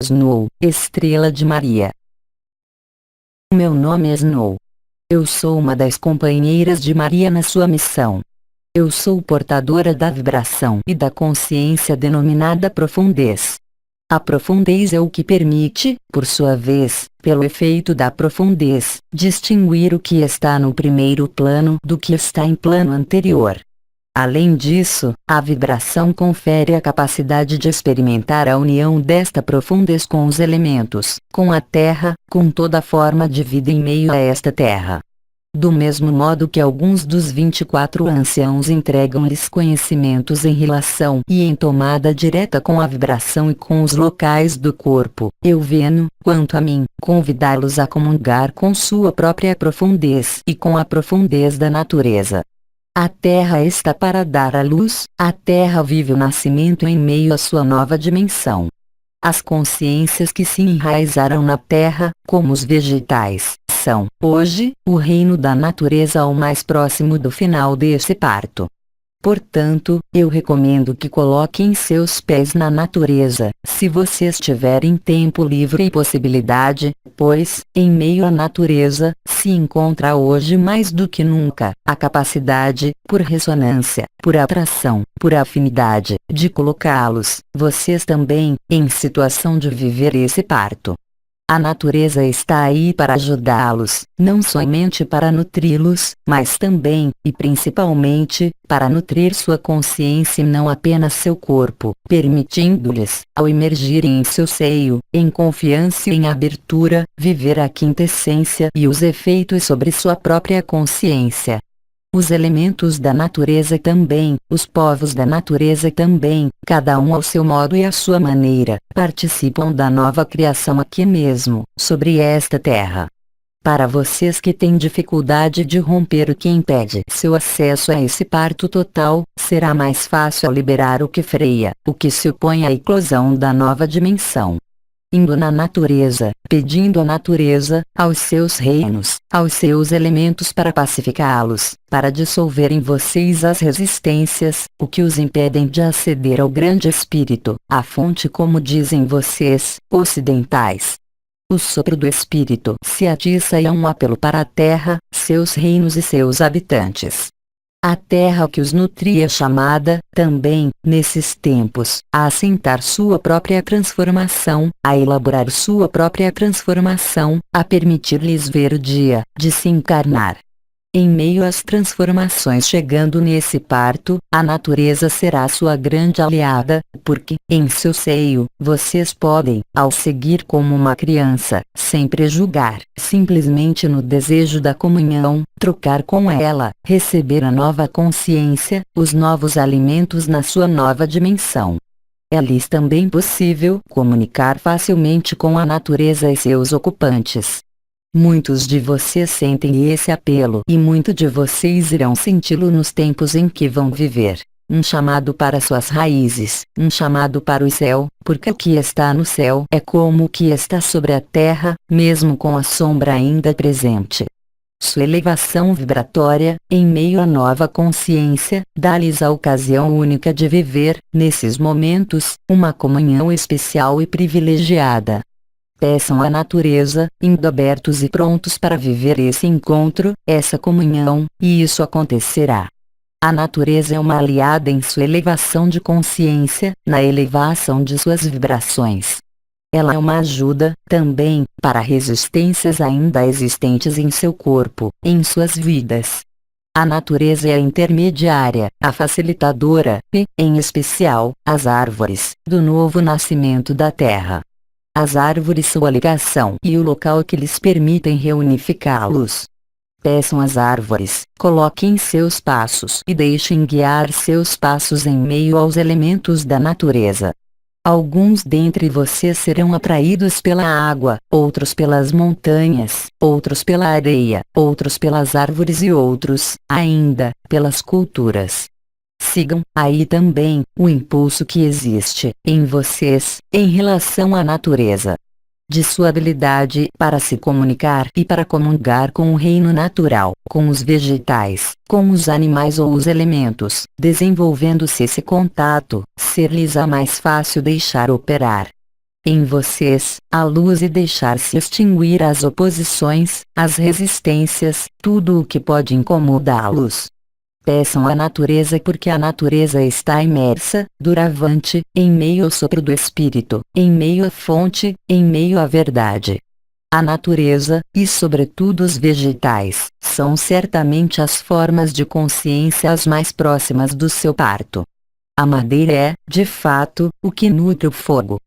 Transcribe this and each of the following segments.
Snow, estrela de Maria. Meu nome é Snow. Eu sou uma das companheiras de Maria na sua missão. Eu sou portadora da vibração e da consciência denominada profundez. A profundez é o que permite, por sua vez, pelo efeito da profundez, distinguir o que está no primeiro plano do que está em plano anterior. Além disso, a vibração confere a capacidade de experimentar a união desta profundez com os elementos, com a Terra, com toda forma de vida em meio a esta Terra. Do mesmo modo que alguns dos 24 anciãos entregam-lhes conhecimentos em relação e em tomada direta com a vibração e com os locais do corpo, eu venho, quanto a mim, convidá-los a comungar com sua própria profundez e com a profundez da natureza. A Terra está para dar à luz, a Terra vive o nascimento em meio à sua nova dimensão. As consciências que se enraizaram na Terra, como os vegetais, são, hoje, o reino da natureza ao mais próximo do final desse parto. Portanto, eu recomendo que coloquem seus pés na natureza, se vocês tiverem tempo livre e possibilidade, pois, em meio à natureza, se encontra hoje mais do que nunca, a capacidade, por ressonância, por atração, por afinidade, de colocá-los, vocês também, em situação de viver esse parto. A natureza está aí para ajudá-los, não somente para nutri-los, mas também, e principalmente, para nutrir sua consciência e não apenas seu corpo, permitindo-lhes, ao emergirem em seu seio, em confiança e em abertura, viver a quintessência e os efeitos sobre sua própria consciência. Os elementos da natureza também, os povos da natureza também, cada um ao seu modo e à sua maneira, participam da nova criação aqui mesmo, sobre esta terra. Para vocês que têm dificuldade de romper o que impede seu acesso a esse parto total, será mais fácil liberar o que freia, o que se opõe à eclosão da nova dimensão. Indo na natureza, pedindo à natureza, aos seus reinos, aos seus elementos para pacificá-los, para dissolver em vocês as resistências, o que os impedem de aceder ao grande espírito, a fonte como dizem vocês, ocidentais. O sopro do espírito se atiça e é um apelo para a terra, seus reinos e seus habitantes. A terra que os nutria é chamada, também, nesses tempos, a assentar sua própria transformação, a elaborar sua própria transformação, a permitir-lhes ver o dia, de se encarnar. Em meio às transformações chegando nesse parto, a natureza será sua grande aliada, porque, em seu seio, vocês podem, ao seguir como uma criança, sem prejulgar, simplesmente no desejo da comunhão, trocar com ela, receber a nova consciência, os novos alimentos na sua nova dimensão. É-lhes também possível comunicar facilmente com a natureza e seus ocupantes. Muitos de vocês sentem esse apelo e muitos de vocês irão senti-lo nos tempos em que vão viver. Um chamado para suas raízes, um chamado para o céu, porque o que está no céu é como o que está sobre a terra, mesmo com a sombra ainda presente. Sua elevação vibratória, em meio à nova consciência, dá-lhes a ocasião única de viver, nesses momentos, uma comunhão especial e privilegiada. Peçam à natureza, indo abertos e prontos para viver esse encontro, essa comunhão, e isso acontecerá. A natureza é uma aliada em sua elevação de consciência, na elevação de suas vibrações. Ela é uma ajuda, também, para resistências ainda existentes em seu corpo, em suas vidas. A natureza é a intermediária, a facilitadora, e, em especial, as árvores, do novo nascimento da terra. As árvores são a ligação e o local que lhes permitem reunificá-los. Peçam às árvores, coloquem seus passos e deixem guiar seus passos em meio aos elementos da natureza. Alguns dentre vocês serão atraídos pela água, outros pelas montanhas, outros pela areia, outros pelas árvores e outros, ainda, pelas culturas. Sigam, aí também, o impulso que existe, em vocês, em relação à natureza. De sua habilidade para se comunicar e para comungar com o reino natural, com os vegetais, com os animais ou os elementos, desenvolvendo-se esse contato, ser-lhes a mais fácil deixar operar. em vocês, a luz e deixar-se extinguir as oposições, as resistências, tudo o que pode incomodá-los. Peçam à natureza porque a natureza está imersa, doravante, em meio ao sopro do Espírito, em meio à fonte, em meio à verdade. A natureza, e sobretudo os vegetais, são certamente as formas de consciência as mais próximas do seu parto. A madeira é, de fato, o que nutre o fogo.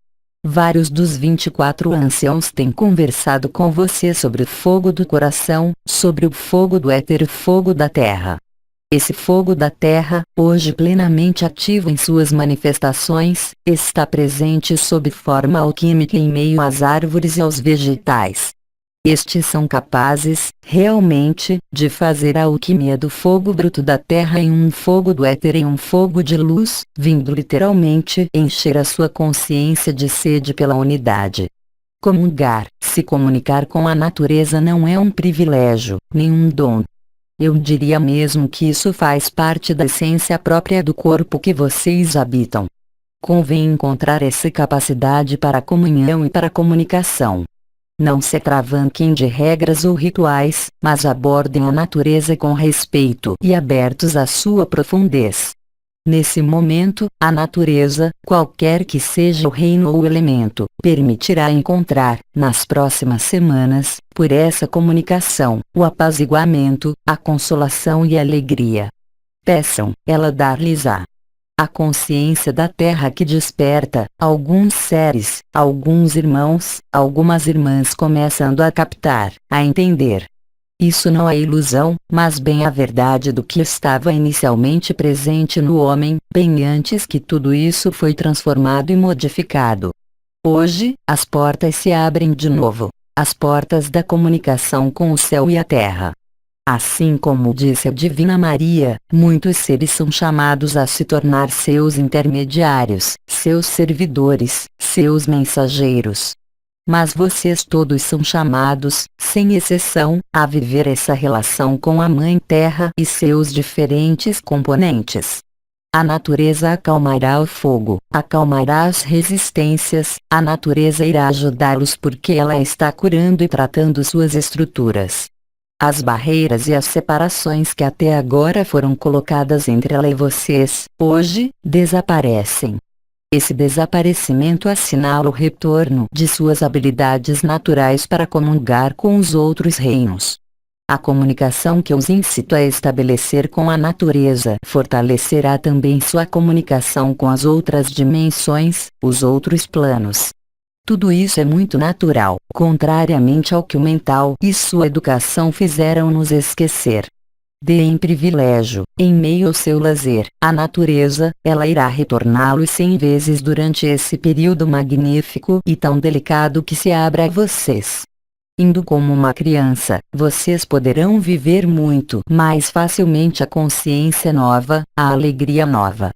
Vários dos 24 anciãos têm conversado com você sobre o fogo do coração, sobre o fogo do éter e o fogo da terra. Esse fogo da terra, hoje plenamente ativo em suas manifestações, está presente sob forma alquímica em meio às árvores e aos vegetais. Estes são capazes, realmente, de fazer a alquimia do fogo bruto da terra em um fogo do éter em um fogo de luz, vindo literalmente encher a sua consciência de sede pela unidade. Comungar, se comunicar com a natureza não é um privilégio, nem um dom. Eu diria mesmo que isso faz parte da essência própria do corpo que vocês habitam. Convém encontrar essa capacidade para a comunhão e para a comunicação. Não se atravanquem de regras ou rituais, mas abordem a natureza com respeito e abertos à sua profundez. Nesse momento, a natureza, qualquer que seja o reino ou o elemento, permitirá encontrar, nas próximas semanas, por essa comunicação, o apaziguamento, a consolação e a alegria. Peçam, ela dar-lhes-á. A consciência da terra que desperta, alguns seres, alguns irmãos, algumas irmãs começando a captar, a entender. Isso não é ilusão, mas bem a verdade do que estava inicialmente presente no homem, bem antes que tudo isso foi transformado e modificado. Hoje, as portas se abrem de novo, as portas da comunicação com o céu e a terra. Assim como disse a Divina Maria, muitos seres são chamados a se tornar seus intermediários, seus servidores, seus mensageiros. Mas vocês todos são chamados, sem exceção, a viver essa relação com a Mãe Terra e seus diferentes componentes. A natureza acalmará o fogo, acalmará as resistências, a natureza irá ajudá-los porque ela está curando e tratando suas estruturas. As barreiras e as separações que até agora foram colocadas entre ela e vocês, hoje, desaparecem. Esse desaparecimento assinala o retorno de suas habilidades naturais para comungar com os outros reinos. A comunicação que os incito a estabelecer com a natureza fortalecerá também sua comunicação com as outras dimensões, os outros planos. Tudo isso é muito natural, contrariamente ao que o mental e sua educação fizeram nos esquecer. Deem privilégio, em meio ao seu lazer, à natureza, ela irá retorná-lo 100 vezes durante esse período magnífico e tão delicado que se abre a vocês. Indo como uma criança, vocês poderão viver muito mais facilmente a consciência nova, a alegria nova.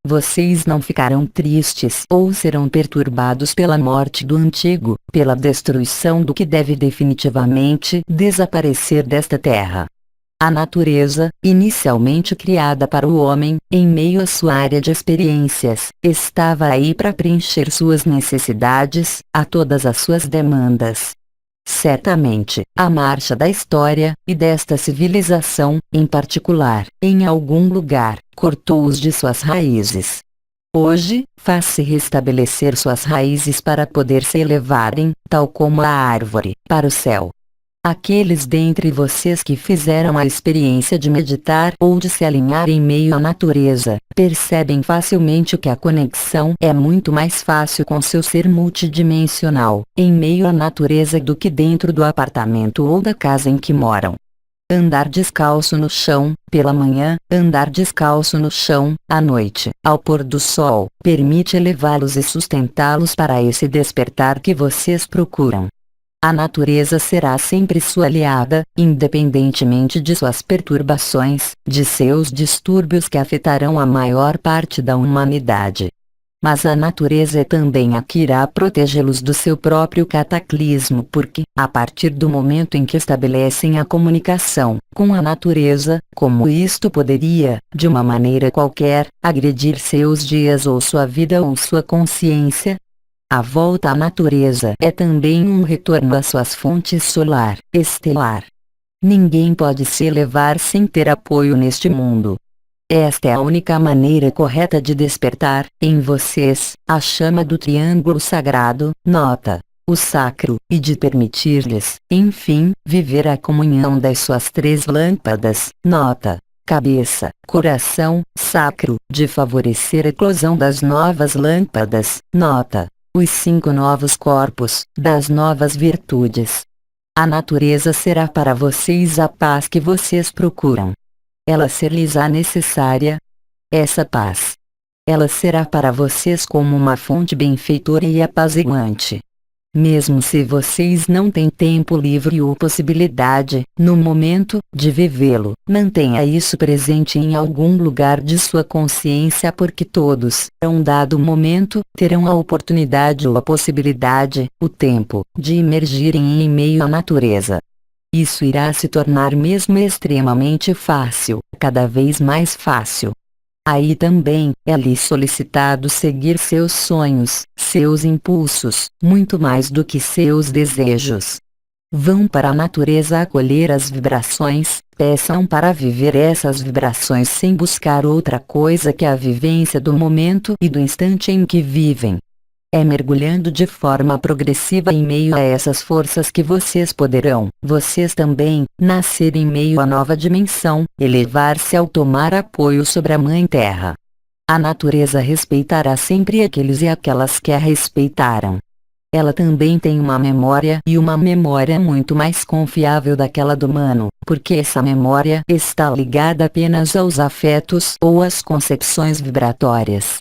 Vocês não ficarão tristes ou serão perturbados pela morte do antigo, pela destruição do que deve definitivamente desaparecer desta terra. A natureza, inicialmente criada para o homem, em meio à sua área de experiências, estava aí para preencher suas necessidades, a todas as suas demandas. Certamente, a marcha da história, e desta civilização, em particular, em algum lugar, cortou-os de suas raízes. Hoje, faz-se restabelecer suas raízes para poder se elevarem, tal como a árvore, para o céu. Aqueles dentre vocês que fizeram a experiência de meditar ou de se alinhar em meio à natureza, percebem facilmente que a conexão é muito mais fácil com seu ser multidimensional, em meio à natureza do que dentro do apartamento ou da casa em que moram. Andar descalço no chão, pela manhã, andar descalço no chão, à noite, ao pôr do sol, permite elevá-los e sustentá-los para esse despertar que vocês procuram. A natureza será sempre sua aliada, independentemente de suas perturbações, de seus distúrbios que afetarão a maior parte da humanidade. Mas a natureza é também a que irá protegê-los do seu próprio cataclismo porque, a partir do momento em que estabelecem a comunicação com a natureza, como isto poderia, de uma maneira qualquer, agredir seus dias ou sua vida ou sua consciência? A volta à natureza é também um retorno às suas fontes solar, estelar. Ninguém pode se elevar sem ter apoio neste mundo. Esta é a única maneira correta de despertar, em vocês, a chama do triângulo sagrado, nota, o sacro, e de permitir-lhes, enfim, viver a comunhão das suas três lâmpadas, nota, cabeça, coração, sacro, de favorecer a eclosão das novas lâmpadas, nota, os 5 novos corpos, das novas virtudes. A natureza será para vocês a paz que vocês procuram. Ela ser-lhes-á necessária. Essa paz. Ela será para vocês como uma fonte benfeitora e apaziguante. Mesmo se vocês não têm tempo livre ou possibilidade, no momento, de vivê-lo, mantenha isso presente em algum lugar de sua consciência porque todos, a um dado momento, terão a oportunidade ou a possibilidade, o tempo, de emergirem em meio à natureza. Isso irá se tornar mesmo extremamente fácil, cada vez mais fácil. Aí também, é-lhe solicitado seguir seus sonhos, seus impulsos, muito mais do que seus desejos. Vão para a natureza acolher as vibrações, peçam para viver essas vibrações sem buscar outra coisa que a vivência do momento e do instante em que vivem. É mergulhando de forma progressiva em meio a essas forças que vocês poderão, vocês também, nascer em meio à nova dimensão, elevar-se ao tomar apoio sobre a Mãe Terra. A natureza respeitará sempre aqueles e aquelas que a respeitaram. Ela também tem uma memória e uma memória muito mais confiável daquela do humano, porque essa memória está ligada apenas aos afetos ou às concepções vibratórias.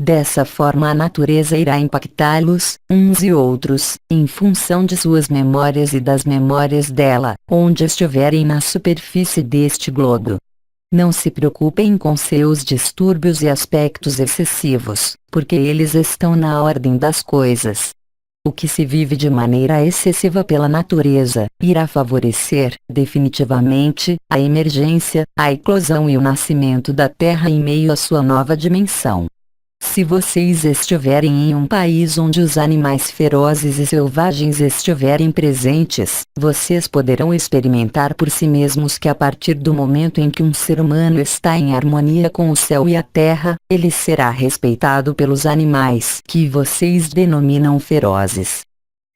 Dessa forma a natureza irá impactá-los, uns e outros, em função de suas memórias e das memórias dela, onde estiverem na superfície deste globo. Não se preocupem com seus distúrbios e aspectos excessivos, porque eles estão na ordem das coisas. O que se vive de maneira excessiva pela natureza, irá favorecer, definitivamente, a emergência, a eclosão e o nascimento da Terra em meio à sua nova dimensão. Se vocês estiverem em um país onde os animais ferozes e selvagens estiverem presentes, vocês poderão experimentar por si mesmos que a partir do momento em que um ser humano está em harmonia com o céu e a terra, ele será respeitado pelos animais que vocês denominam ferozes.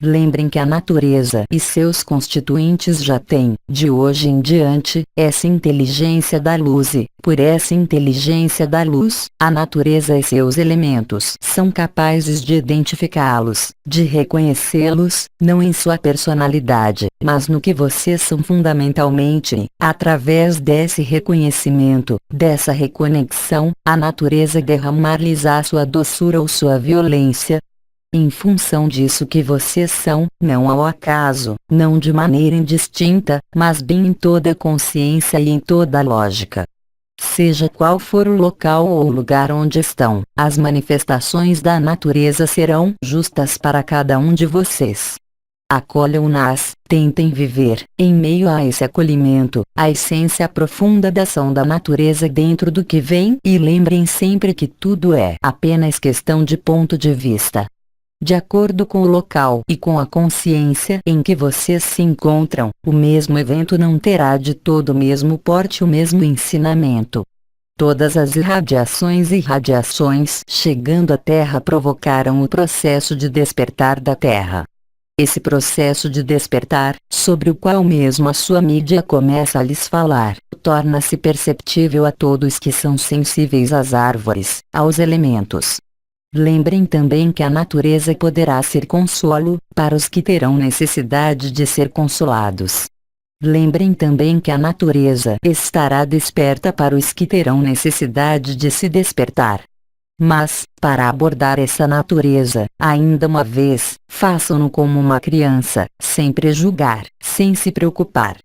Lembrem que a natureza e seus constituintes já têm, de hoje em diante, essa inteligência da luz e, por essa inteligência da luz, a natureza e seus elementos são capazes de identificá-los, de reconhecê-los, não em sua personalidade, mas no que vocês são fundamentalmente. Através desse reconhecimento, dessa reconexão, a natureza derramar-lhes-á sua doçura ou sua violência. Em função disso que vocês são, não ao acaso, não de maneira indistinta, mas bem em toda a consciência e em toda a lógica. Seja qual for o local ou o lugar onde estão, as manifestações da natureza serão justas para cada um de vocês. Acolham-nas, tentem viver, em meio a esse acolhimento, a essência profunda da ação da natureza dentro do que vem e lembrem sempre que tudo é apenas questão de ponto de vista. De acordo com o local e com a consciência em que vocês se encontram, o mesmo evento não terá de todo o mesmo porte o mesmo ensinamento. Todas as irradiações e radiações chegando à Terra provocaram o processo de despertar da Terra. Esse processo de despertar, sobre o qual mesmo a sua mídia começa a lhes falar, torna-se perceptível a todos que são sensíveis às árvores, aos elementos. Lembrem também que a natureza poderá ser consolo, para os que terão necessidade de ser consolados. Lembrem também que a natureza estará desperta para os que terão necessidade de se despertar. Mas, para abordar essa natureza, ainda uma vez, façam-no como uma criança, sem prejulgar, sem se preocupar.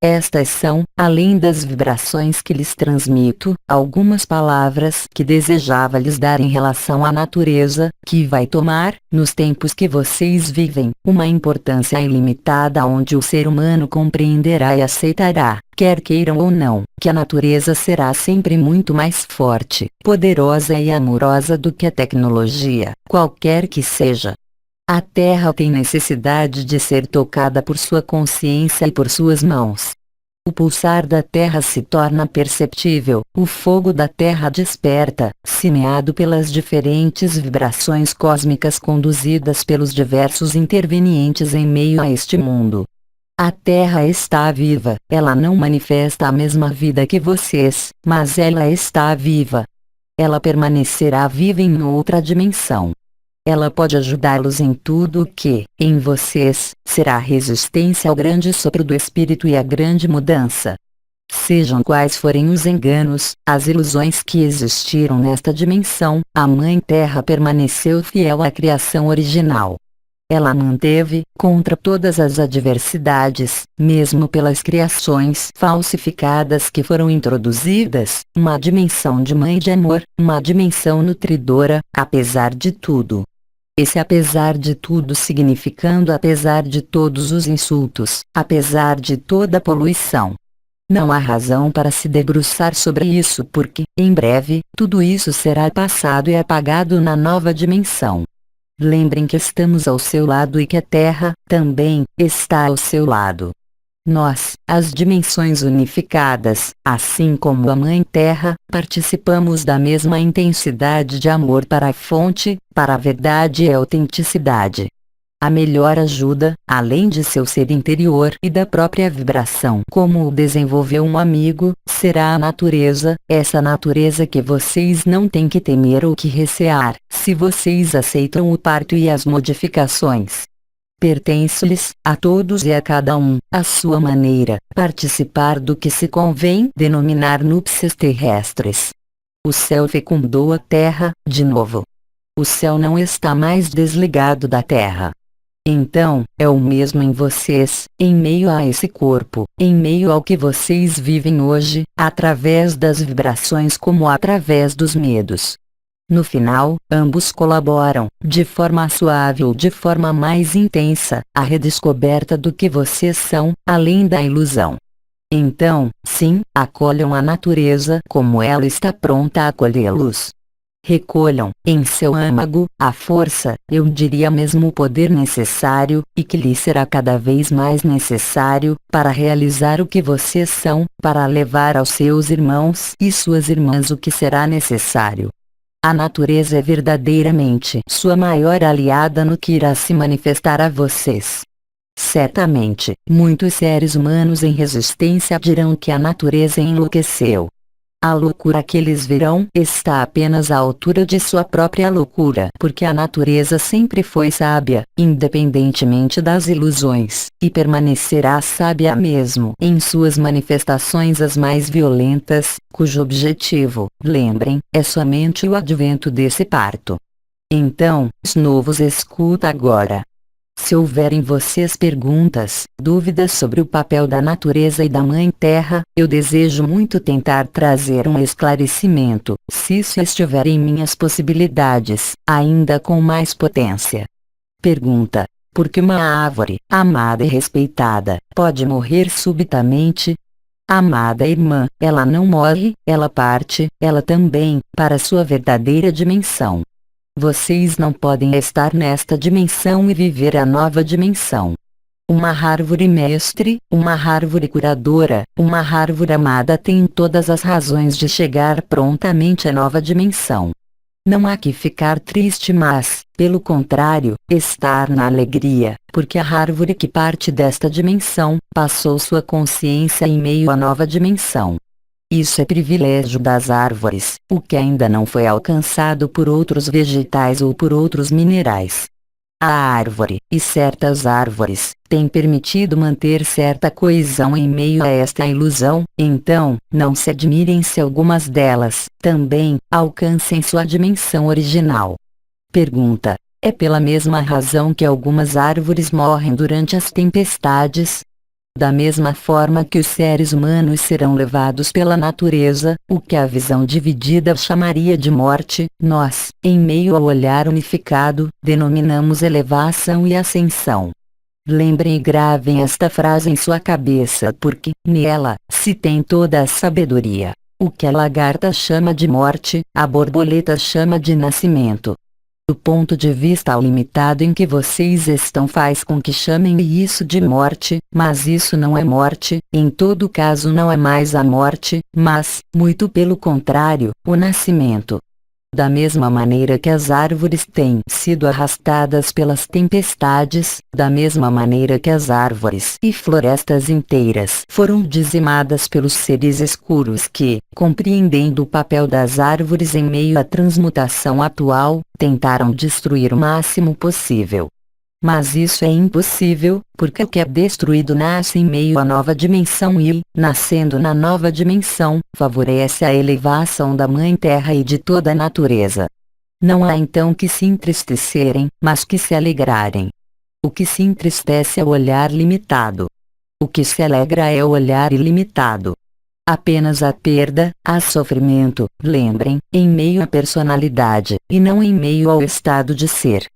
Estas são, além das vibrações que lhes transmito, algumas palavras que desejava lhes dar em relação à natureza, que vai tomar, nos tempos que vocês vivem, uma importância ilimitada onde o ser humano compreenderá e aceitará, quer queiram ou não, que a natureza será sempre muito mais forte, poderosa e amorosa do que a tecnologia, qualquer que seja. A Terra tem necessidade de ser tocada por sua consciência e por suas mãos. O pulsar da Terra se torna perceptível, o fogo da Terra desperta, semeado pelas diferentes vibrações cósmicas conduzidas pelos diversos intervenientes em meio a este mundo. A Terra está viva, ela não manifesta a mesma vida que vocês, mas ela está viva. Ela permanecerá viva em outra dimensão. Ela pode ajudá-los em tudo o que, em vocês, será a resistência ao grande sopro do Espírito e à grande mudança. Sejam quais forem os enganos, as ilusões que existiram nesta dimensão, a Mãe Terra permaneceu fiel à criação original. Ela manteve, contra todas as adversidades, mesmo pelas criações falsificadas que foram introduzidas, uma dimensão de mãe de amor, uma dimensão nutridora, apesar de tudo. Esse apesar de tudo significando apesar de todos os insultos, apesar de toda a poluição. Não há razão para se debruçar sobre isso porque, em breve, tudo isso será passado e apagado na nova dimensão. Lembrem que estamos ao seu lado e que a Terra, também, está ao seu lado. Nós, as dimensões unificadas, assim como a Mãe Terra, participamos da mesma intensidade de amor para a fonte, para a verdade e a autenticidade. A melhor ajuda, além de seu ser interior e da própria vibração, como o desenvolveu um amigo, será a natureza, essa natureza que vocês não têm que temer ou que recear, se vocês aceitam o parto e as modificações. Pertence-lhes, a todos e a cada um, à sua maneira, participar do que se convém denominar núpcias terrestres. O céu fecundou a terra, de novo. O céu não está mais desligado da terra. Então, é o mesmo em vocês, em meio a esse corpo, em meio ao que vocês vivem hoje, através das vibrações como através dos medos. No final, ambos colaboram, de forma suave ou de forma mais intensa, à redescoberta do que vocês são, além da ilusão. Então, sim, acolham a natureza como ela está pronta a acolhê-los. Recolham, em seu âmago, a força, eu diria mesmo o poder necessário, e que lhes será cada vez mais necessário, para realizar o que vocês são, para levar aos seus irmãos e suas irmãs o que será necessário. A natureza é verdadeiramente sua maior aliada no que irá se manifestar a vocês. Certamente, muitos seres humanos em resistência dirão que a natureza enlouqueceu. A loucura que eles verão está apenas à altura de sua própria loucura, porque a natureza sempre foi sábia, independentemente das ilusões, e permanecerá sábia mesmo em suas manifestações as mais violentas, cujo objetivo, lembrem, é somente o advento desse parto. Então, os novos escuta agora. Se houver em vocês perguntas, dúvidas sobre o papel da natureza e da Mãe Terra, eu desejo muito tentar trazer um esclarecimento, se isso estiver em minhas possibilidades, ainda com mais potência. Pergunta: por que uma árvore, amada e respeitada, pode morrer subitamente? Amada irmã, ela não morre, ela parte, ela também, para sua verdadeira dimensão. Vocês não podem estar nesta dimensão e viver a nova dimensão. Uma árvore mestre, uma árvore curadora, uma árvore amada tem todas as razões de chegar prontamente à nova dimensão. Não há que ficar triste, mas, pelo contrário, estar na alegria, porque a árvore que parte desta dimensão, passou sua consciência em meio à nova dimensão. Isso é privilégio das árvores, o que ainda não foi alcançado por outros vegetais ou por outros minerais. A árvore, e certas árvores, têm permitido manter certa coesão em meio a esta ilusão, então, não se admirem se algumas delas, também, alcancem sua dimensão original. Pergunta: é pela mesma razão que algumas árvores morrem durante as tempestades? Da mesma forma que os seres humanos serão levados pela natureza, o que a visão dividida chamaria de morte, nós, em meio ao olhar unificado, denominamos elevação e ascensão. Lembrem e gravem esta frase em sua cabeça porque, nela, se tem toda a sabedoria. O que a lagarta chama de morte, a borboleta chama de nascimento. Do ponto de vista limitado em que vocês estão faz com que chamem isso de morte, mas isso não é morte, em todo caso não é mais a morte, mas, muito pelo contrário, o nascimento. Da mesma maneira que as árvores têm sido arrastadas pelas tempestades, da mesma maneira que as árvores e florestas inteiras foram dizimadas pelos seres escuros que, compreendendo o papel das árvores em meio à transmutação atual, tentaram destruir o máximo possível. Mas isso é impossível, porque o que é destruído nasce em meio à nova dimensão e, nascendo na nova dimensão, favorece a elevação da Mãe Terra e de toda a natureza. Não há então que se entristecerem, mas que se alegrarem. O que se entristece é o olhar limitado. O que se alegra é o olhar ilimitado. Apenas a perda, há sofrimento, lembrem, em meio à personalidade, e não em meio ao estado de ser.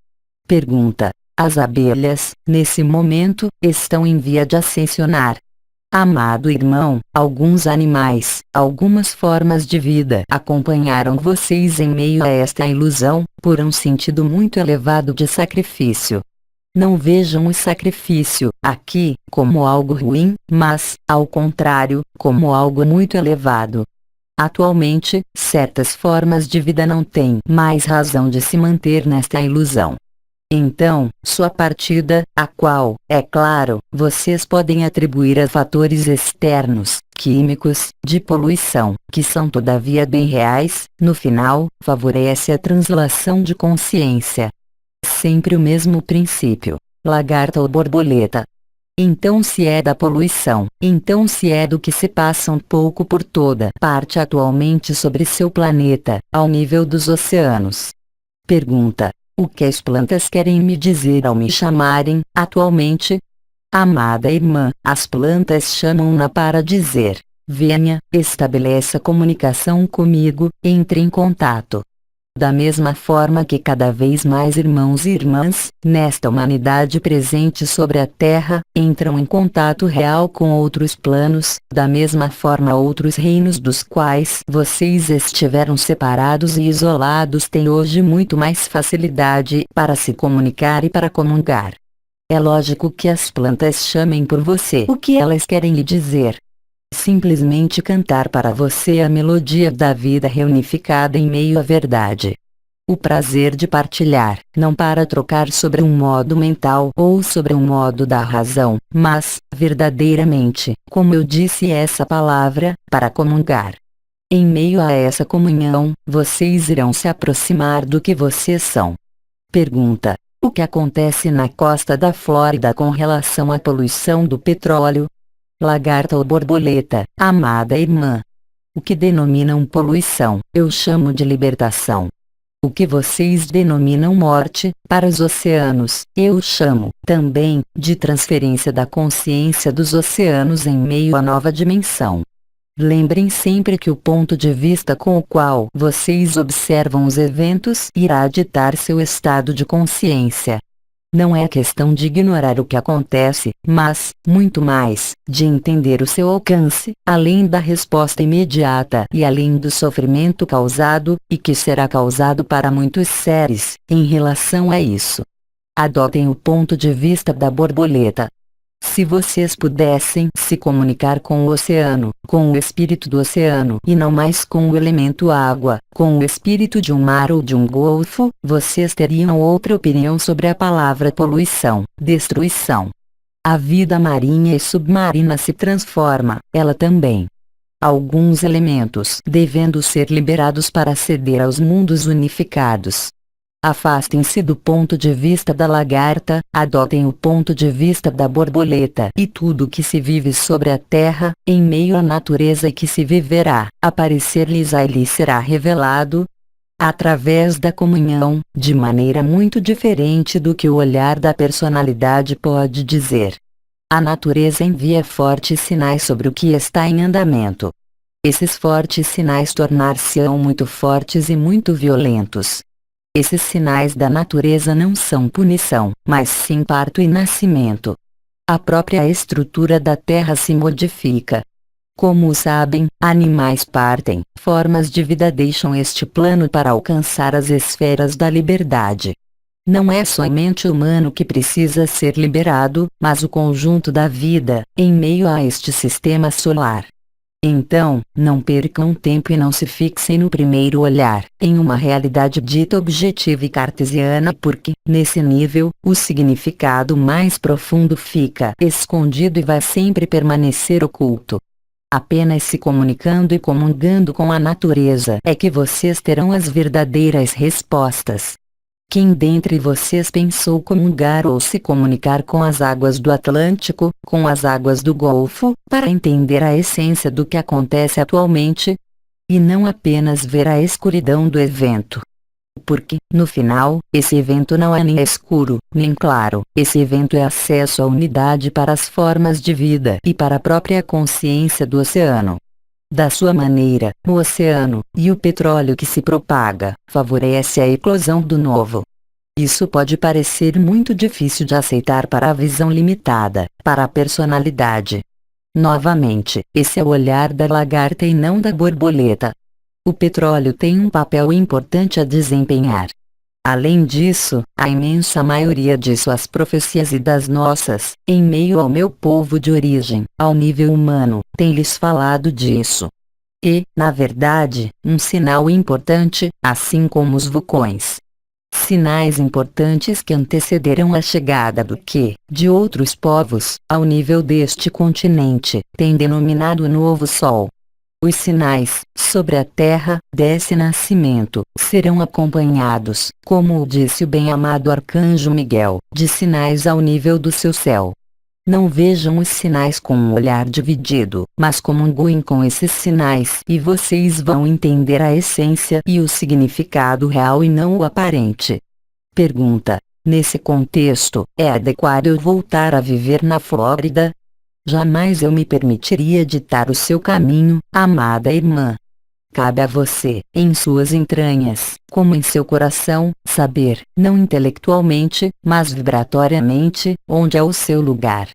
Pergunta. As abelhas, nesse momento, estão em via de ascensionar. Amado irmão, alguns animais, algumas formas de vida acompanharam vocês em meio a esta ilusão, por um sentido muito elevado de sacrifício. Não vejam o sacrifício, aqui, como algo ruim, mas, ao contrário, como algo muito elevado. Atualmente, certas formas de vida não têm mais razão de se manter nesta ilusão. Então, sua partida, a qual, é claro, vocês podem atribuir a fatores externos, químicos, de poluição, que são todavia bem reais, no final, favorece a translação de consciência. Sempre o mesmo princípio, lagarta ou borboleta. Então se é da poluição, então se é do que se passa um pouco por toda parte atualmente sobre seu planeta, ao nível dos oceanos. Pergunta. O que as plantas querem me dizer ao me chamarem, atualmente? Amada irmã, as plantas chamam-na para dizer: venha, estabeleça comunicação comigo, entre em contato. Da mesma forma que cada vez mais irmãos e irmãs, nesta humanidade presente sobre a Terra, entram em contato real com outros planos, da mesma forma outros reinos dos quais vocês estiveram separados e isolados têm hoje muito mais facilidade para se comunicar e para comungar. É lógico que as plantas chamem por você o que elas querem lhe dizer. Simplesmente cantar para você a melodia da vida reunificada em meio à verdade. O prazer de partilhar, não para trocar sobre um modo mental ou sobre um modo da razão, mas, verdadeiramente, como eu disse essa palavra, para comungar. Em meio a essa comunhão, vocês irão se aproximar do que vocês são. Pergunta. O que acontece na costa da Flórida com relação à poluição do petróleo? Lagarta ou borboleta, amada irmã. O que denominam poluição, eu chamo de libertação. O que vocês denominam morte, para os oceanos, eu chamo, também, de transferência da consciência dos oceanos em meio à nova dimensão. Lembrem sempre que o ponto de vista com o qual vocês observam os eventos irá ditar seu estado de consciência. Não é questão de ignorar o que acontece, mas, muito mais, de entender o seu alcance, além da resposta imediata e além do sofrimento causado, e que será causado para muitos seres, em relação a isso. Adotem o ponto de vista da borboleta. Se vocês pudessem se comunicar com o oceano, com o espírito do oceano e não mais com o elemento água, com o espírito de um mar ou de um golfo, vocês teriam outra opinião sobre a palavra poluição, destruição. A vida marinha e submarina se transforma, ela também. Alguns elementos devendo ser liberados para aceder aos mundos unificados. Afastem-se do ponto de vista da lagarta, adotem o ponto de vista da borboleta e tudo que se vive sobre a terra, em meio à natureza e que se viverá, aparecer-lhes a lhes será revelado, através da comunhão, de maneira muito diferente do que o olhar da personalidade pode dizer. A natureza envia fortes sinais sobre o que está em andamento. Esses fortes sinais tornar-se-ão muito fortes e muito violentos. Esses sinais da natureza não são punição, mas sim parto e nascimento. A própria estrutura da Terra se modifica. Como sabem, animais partem, formas de vida deixam este plano para alcançar as esferas da liberdade. Não é somente o humano que precisa ser liberado, mas o conjunto da vida, em meio a este sistema solar. Então, não percam tempo e não se fixem no primeiro olhar, em uma realidade dita objetiva e cartesiana porque, nesse nível, o significado mais profundo fica escondido e vai sempre permanecer oculto. Apenas se comunicando e comungando com a natureza é que vocês terão as verdadeiras respostas. Quem dentre vocês pensou comungar ou se comunicar com as águas do Atlântico, com as águas do Golfo, para entender a essência do que acontece atualmente? E não apenas ver a escuridão do evento. Porque, no final, esse evento não é nem escuro, nem claro, esse evento é acesso à unidade para as formas de vida e para a própria consciência do oceano. Da sua maneira, o oceano, e o petróleo que se propaga, favorece a eclosão do novo. Isso pode parecer muito difícil de aceitar para a visão limitada, para a personalidade. Novamente, esse é o olhar da lagarta e não da borboleta. O petróleo tem um papel importante a desempenhar. Além disso, a imensa maioria de suas profecias e das nossas, em meio ao meu povo de origem, ao nível humano, tem lhes falado disso. E, na verdade, um sinal importante, assim como os vulcões. Sinais importantes que antecederam a chegada do que, de outros povos, ao nível deste continente, tem denominado o novo Sol. Os sinais, sobre a terra, desse nascimento, serão acompanhados, como o disse o bem-amado Arcanjo Miguel, de sinais ao nível do seu céu. Não vejam os sinais com um olhar dividido, mas comunguem com esses sinais e vocês vão entender a essência e o significado real e não o aparente. Pergunta: nesse contexto, é adequado eu voltar a viver na Flórida? Jamais eu me permitiria ditar o seu caminho, amada irmã. Cabe a você, em suas entranhas, como em seu coração, saber, não intelectualmente, mas vibratoriamente, onde é o seu lugar.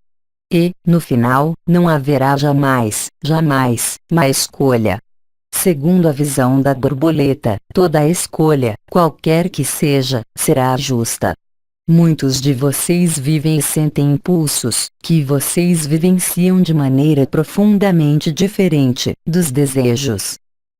E, no final, não haverá jamais, jamais, má escolha. Segundo a visão da borboleta, toda escolha, qualquer que seja, será justa. Muitos de vocês vivem e sentem impulsos, que vocês vivenciam de maneira profundamente diferente, dos desejos.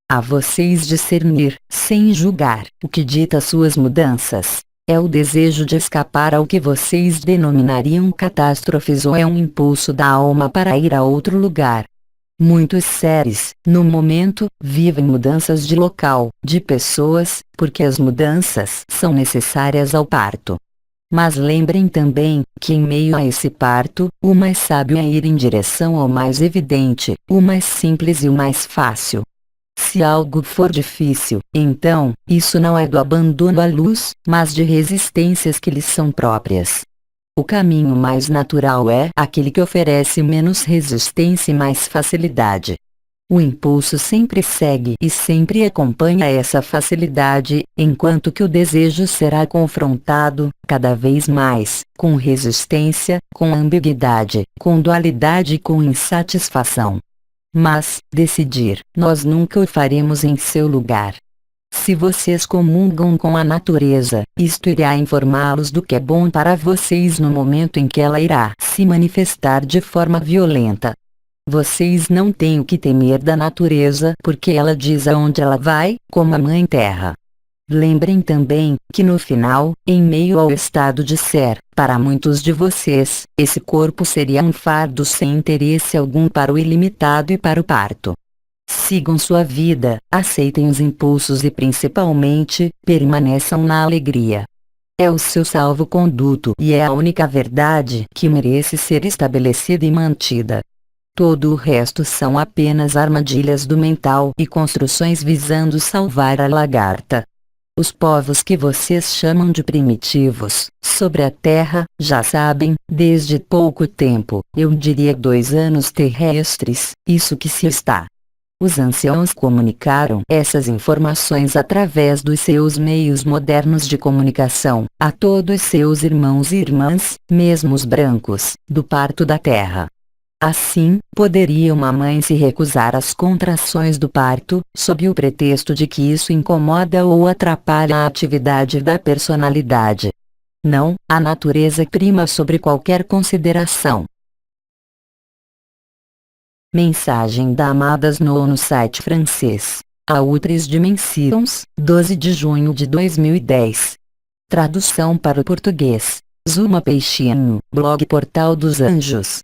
A vocês discernir, sem julgar, o que dita suas mudanças. É o desejo de escapar ao que vocês denominariam catástrofes ou é um impulso da alma para ir a outro lugar. Muitos seres, no momento, vivem mudanças de local, de pessoas, porque as mudanças são necessárias ao parto. Mas lembrem também, que em meio a esse parto, o mais sábio é ir em direção ao mais evidente, o mais simples e o mais fácil. Se algo for difícil, então, isso não é do abandono à luz, mas de resistências que lhes são próprias. O caminho mais natural é aquele que oferece menos resistência e mais facilidade. O impulso sempre segue e sempre acompanha essa facilidade, enquanto que o desejo será confrontado, cada vez mais, com resistência, com ambiguidade, com dualidade e com insatisfação. Mas, decidir, nós nunca o faremos em seu lugar. Se vocês comungam com a natureza, isto irá informá-los do que é bom para vocês no momento em que ela irá se manifestar de forma violenta. Vocês não têm o que temer da natureza porque ela diz aonde ela vai, como a Mãe Terra. Lembrem também, que no final, em meio ao estado de ser, para muitos de vocês, esse corpo seria um fardo sem interesse algum para o ilimitado e para o parto. Sigam sua vida, aceitem os impulsos e principalmente, permaneçam na alegria. É o seu salvo-conduto e é a única verdade que merece ser estabelecida e mantida. Todo o resto são apenas armadilhas do mental e construções visando salvar a lagarta. Os povos que vocês chamam de primitivos, sobre a Terra, já sabem, desde pouco tempo, eu diria 2 anos terrestres, isso que se está. Os anciãos comunicaram essas informações através dos seus meios modernos de comunicação, a todos seus irmãos e irmãs, mesmo os brancos, do parto da Terra. Assim, poderia uma mãe se recusar às contrações do parto, sob o pretexto de que isso incomoda ou atrapalha a atividade da personalidade. Não, a natureza prima sobre qualquer consideração. Mensagem da amada Snow no site francês. A Outres Dimensões, 12 de junho de 2010. Tradução para o português. Zuma Peixinho, blog Portal dos Anjos.